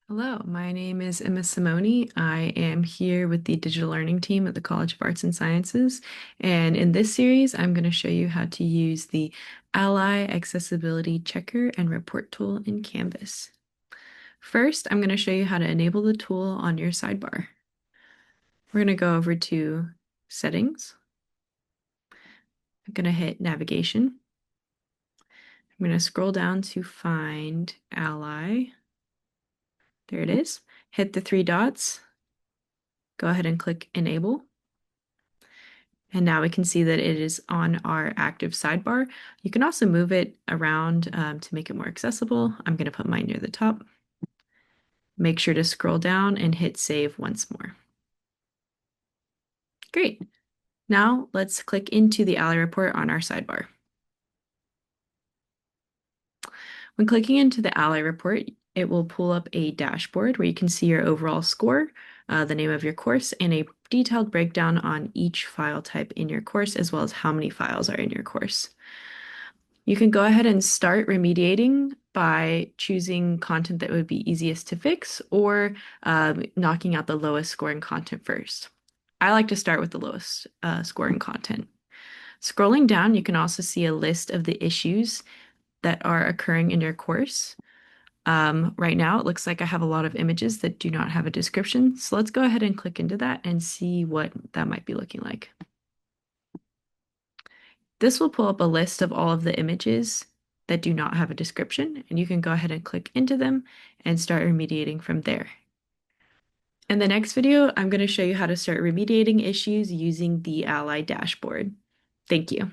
Hello, my name is Emma Simone. I am here with the digital learning team at the College of Arts and Sciences. And in this series, I'm going to show you how to use the Ally Accessibility Checker and Report tool in Canvas. First, I'm going to show you how to enable the tool on your sidebar. We're going to go over to Settings. I'm going to hit Navigation. I'm going to scroll down to find Ally. There it is. Hit the three dots. Go ahead and click Enable. And now we can see that it is on our active sidebar. You can also move it around to make it more accessible. I'm going to put mine near the top. Make sure to scroll down and hit save once more. Great. Now let's click into the Ally report on our sidebar. When clicking into the Ally report, it will pull up a dashboard where you can see your overall score, the name of your course, and a detailed breakdown on each file type in your course, as well as how many files are in your course. You can go ahead and start remediating by choosing content that would be easiest to fix or knocking out the lowest scoring content first. I like to start with the lowest scoring content. Scrolling down, you can also see a list of the issues that are occurring in your course. Right now, it looks like I have a lot of images that do not have a description. So let's go ahead and click into that and see what that might be looking like. This will pull up a list of all of the images that do not have a description, and you can go ahead and click into them and start remediating from there. In the next video, I'm going to show you how to start remediating issues using the Ally dashboard. Thank you.